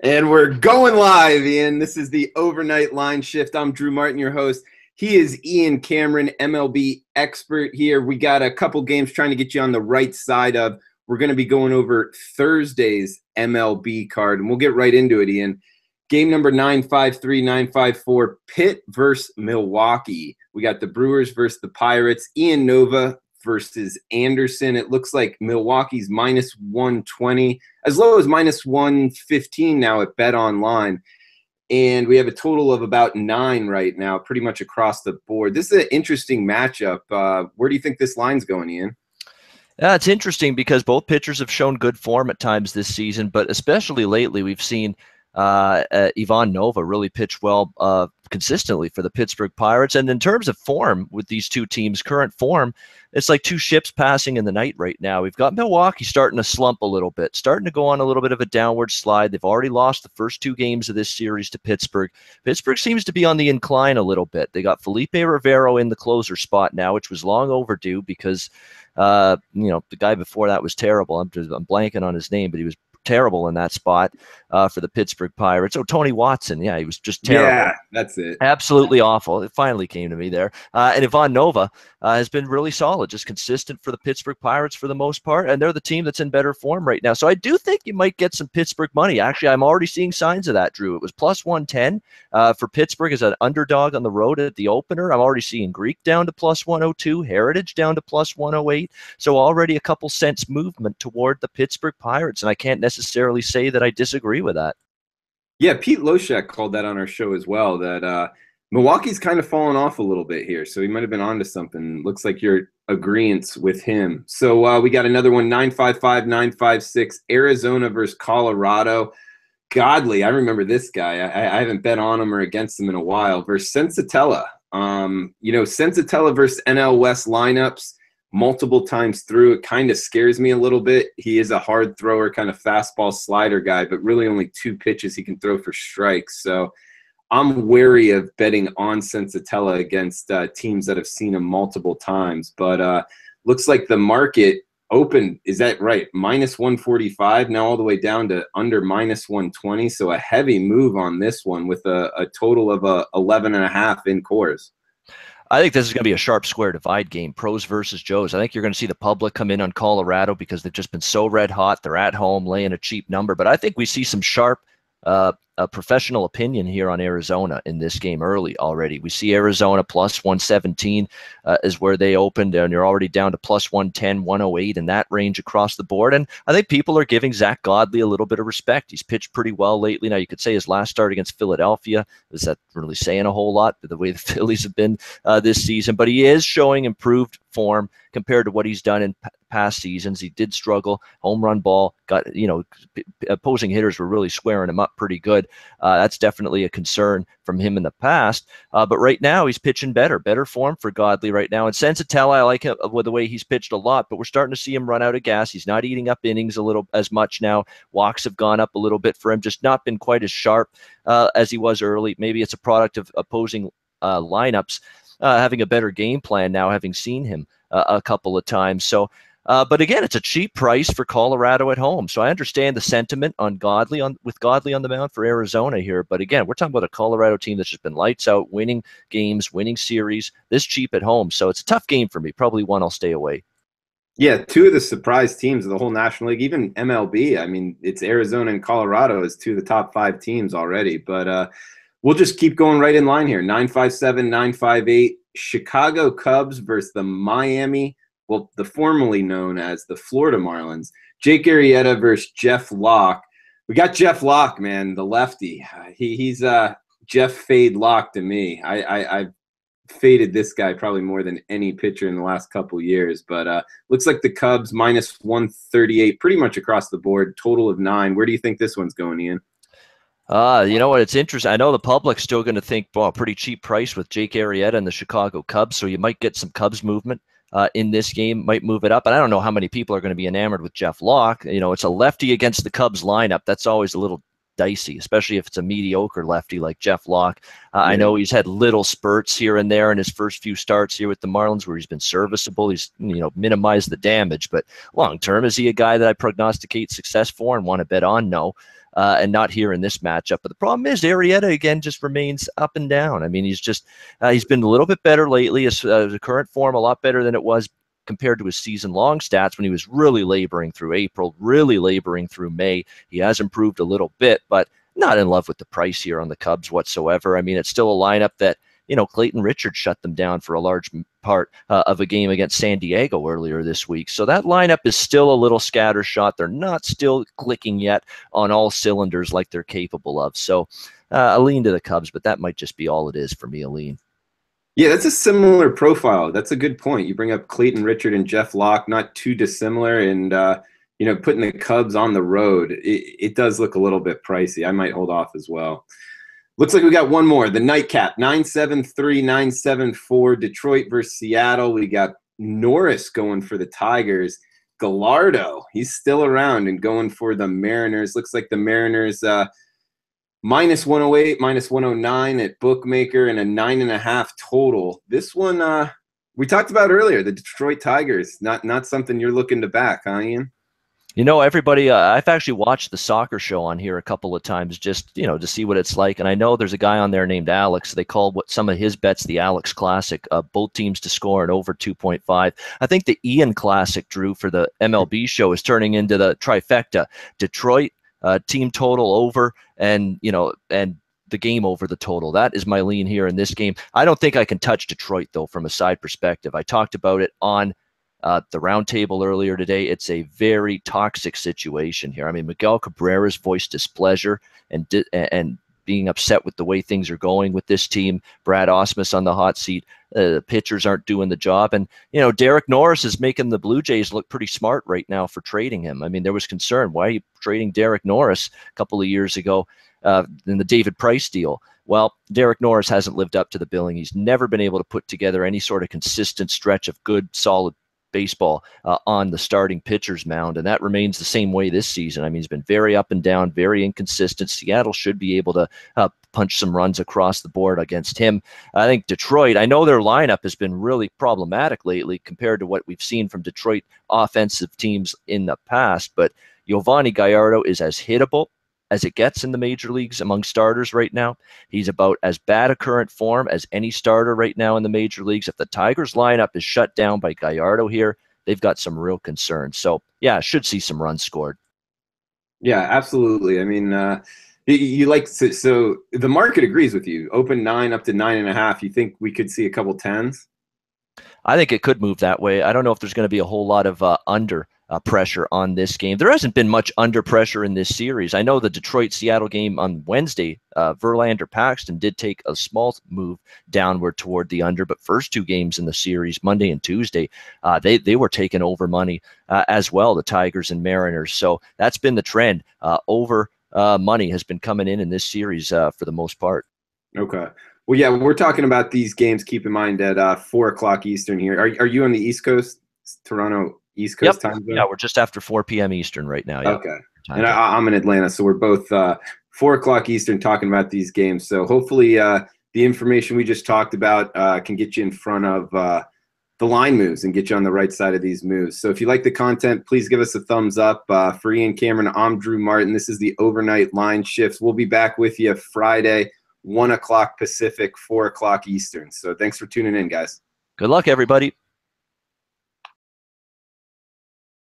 And we're going live, Ian. This is the Overnight Line Shift. I'm Drew Martin, your host. He is Ian Cameron, MLB expert here. We got a couple games trying to get you on the right side of. We're going to be going over Thursday's MLB card, and we'll get right into it, Ian. Game number 953, 954, Pitt versus Milwaukee. We got the Brewers versus the Pirates. Ian Nova versus Anderson. It looks like Milwaukee's minus 120, as low as minus 115 now at Bet Online. And we have a total of about 9 right now, pretty much across the board. This is an interesting matchup. Where do you think this line's going, Ian? Yeah, it's interesting because both pitchers have shown good form at times this season, but especially lately we've seen Ivan Nova really pitch well consistently for the Pittsburgh Pirates. And in terms of form with these two teams, current form, it's like two ships passing in the night right now. We've got Milwaukee starting to slump a little bit, starting to go on a little bit of a downward slide. They've already lost the first 2 games of this series to Pittsburgh. Pittsburgh seems to be on the incline a little bit. They got Felipe Rivero in the closer spot now, which was long overdue because the guy before that was terrible. I'm blanking on his name, but he was terrible in that spot for the Pittsburgh Pirates. Oh, Tony Watson. Yeah, he was just terrible. Yeah, that's it. Absolutely awful. It finally came to me there. And Ivan Nova has been really solid, just consistent for the Pittsburgh Pirates for the most part. And they're the team that's in better form right now. So I do think you might get some Pittsburgh money. Actually, I'm already seeing signs of that, Drew. It was plus 110 for Pittsburgh as an underdog on the road at the opener. I'm already seeing Greek down to plus 102, Heritage down to plus 108. So already a couple cents movement toward the Pittsburgh Pirates. And I can't necessarily say that I disagree with that. Yeah, Pete Loshak called that on our show as well, that Milwaukee's kind of fallen off a little bit here, so he might have been onto something. Looks like you're agreeance with him. So we got another one, 955, 956, Arizona versus Colorado. Godley, I remember this guy. I haven't bet on him or against him in a while, versus Sensatella. Sensatella versus NL West lineups multiple times through. It kind of scares me a little bit. He is a hard thrower, kind of fastball slider guy, but really only 2 pitches he can throw for strikes. So I'm wary of betting on Sensatella against teams that have seen him multiple times. But looks like the market opened, is that right? Minus 145, now all the way down to under minus 120. So a heavy move on this one with a total of 11.5 in cores. I think this is going to be a sharp square divide game, pros versus Joes. I think you're going to see the public come in on Colorado because they've just been so red hot. They're at home laying a cheap number. But I think we see some sharp professional opinion here on Arizona in this game early already. We see Arizona plus 117 is where they opened, and you're already down to plus 110, 108 in that range across the board. And I think people are giving Zach Godley a little bit of respect. He's pitched pretty well lately. Now, you could say his last start against Philadelphia, is that really saying a whole lot the way the Phillies have been this season? But he is showing improved form compared to what he's done in past seasons. He did struggle. Home run ball got, opposing hitters were really squaring him up pretty good. That's definitely a concern from him in the past. But right now he's pitching better form for Godley right now. And Sensatella, I like him with the way he's pitched a lot, but we're starting to see him run out of gas. He's not eating up innings a little as much now. Walks have gone up a little bit for him, just not been quite as sharp as he was early. Maybe it's a product of opposing lineups having a better game plan now, having seen him a couple of times. So, but again, it's a cheap price for Colorado at home. So I understand the sentiment on Godley with Godley on the mound for Arizona here. But again, we're talking about a Colorado team that's just been lights out, winning games, winning series, this cheap at home. So it's a tough game for me. Probably one I'll stay away. Yeah, 2 of the surprise teams of the whole National League, even MLB. I mean, it's Arizona and Colorado as 2 of the top 5 teams already. But we'll just keep going right in line here. 957, 958, Chicago Cubs versus the the formerly known as the Florida Marlins. Jake Arrieta versus Jeff Locke. We got Jeff Locke, man, the lefty. He's Jeff Fade Locke to me. I've faded this guy probably more than any pitcher in the last couple years. But looks like the Cubs minus 138 pretty much across the board, total of 9. Where do you think this one's going, Ian? You know what? It's interesting. I know the public's still going to think, well, pretty cheap price with Jake Arrieta and the Chicago Cubs, so you might get some Cubs movement in this game, might move it up. And I don't know how many people are going to be enamored with Jeff Locke. It's a lefty against the Cubs lineup. That's always a little dicey, especially if it's a mediocre lefty like Jeff Locke. I know he's had little spurts here and there in his first few starts here with the Marlins where he's been serviceable. He's, minimized the damage, but long term, is he a guy that I prognosticate success for and want to bet on? No. And not here in this matchup. But the problem is Arrieta, again, just remains up and down. I mean, he's been a little bit better lately. His current form a lot better than it was compared to his season-long stats when he was really laboring through April, really laboring through May. He has improved a little bit, but not in love with the price here on the Cubs whatsoever. I mean, it's still a lineup that, Clayton Richards shut them down for a large part of a game against San Diego earlier this week. So that lineup is still a little scattershot. They're not still clicking yet on all cylinders like they're capable of. So a lean to the Cubs, but that might just be all it is for me, a lean. Yeah, that's a similar profile. That's a good point. You bring up Clayton Richard and Jeff Locke, not too dissimilar. And, putting the Cubs on the road, it does look a little bit pricey. I might hold off as well. Looks like we got one more. The nightcap, 9-7-3, 9-7-4, Detroit versus Seattle. We got Norris going for the Tigers. Gallardo, he's still around and going for the Mariners. Looks like the Mariners minus 108, minus 109 at Bookmaker, and a 9.5 total. This one we talked about earlier, the Detroit Tigers. Not something you're looking to back, huh, Ian? Everybody, I've actually watched the soccer show on here a couple of times just, to see what it's like. And I know there's a guy on there named Alex. They call what some of his bets the Alex Classic, both teams to score and over 2.5. I think the Ian Classic, Drew, for the MLB show is turning into the trifecta. Detroit, team total over, and the game over the total. That is my lean here in this game. I don't think I can touch Detroit, though, from a side perspective. I talked about it on the roundtable earlier today. It's a very toxic situation here. I mean, Miguel Cabrera's voiced displeasure and being upset with the way things are going with this team. Brad Ausmus on the hot seat. The pitchers aren't doing the job. And, Derek Norris is making the Blue Jays look pretty smart right now for trading him. I mean, there was concern. Why are you trading Derek Norris a couple of years ago in the David Price deal? Well, Derek Norris hasn't lived up to the billing. He's never been able to put together any sort of consistent stretch of good, solid baseball on the starting pitcher's mound, and that remains the same way this season. I mean, he's been very up and down, very inconsistent. Seattle should be able to punch some runs across the board against him. I think Detroit, I know their lineup has been really problematic lately compared to what we've seen from Detroit offensive teams in the past, but Giovanni Gallardo is as hittable as it gets in the major leagues among starters right now. He's about as bad a current form as any starter right now in the major leagues. If the Tigers lineup is shut down by Gallardo here, they've got some real concerns. So, yeah, should see some runs scored. Yeah, absolutely. I mean, you like so the market agrees with you. Open 9 up to 9.5. You think we could see a couple 10s? I think it could move that way. I don't know if there's going to be a whole lot of under pressure on this game. There hasn't been much under pressure in this series. I know the Detroit-Seattle game on Wednesday, Verlander-Paxton did take a small move downward toward the under, but first two games in the series, Monday and Tuesday, they were taking over money as well, the Tigers and Mariners. So that's been the trend. Over money has been coming in this series for the most part. Okay. Well, yeah, we're talking about these games. Keep in mind at 4 o'clock Eastern here. Are you on the East Coast, Toronto East Coast time zone? Yeah, we're just after 4 p.m. Eastern right now. Yeah. Okay. And I'm in Atlanta, so we're both 4 o'clock Eastern talking about these games. So hopefully the information we just talked about can get you in front of the line moves and get you on the right side of these moves. So if you like the content, please give us a thumbs up. For Ian Cameron, I'm Drew Martin. This is the Overnight Line Shifts. We'll be back with you Friday, 1 o'clock Pacific, 4 o'clock Eastern. So thanks for tuning in, guys. Good luck, everybody.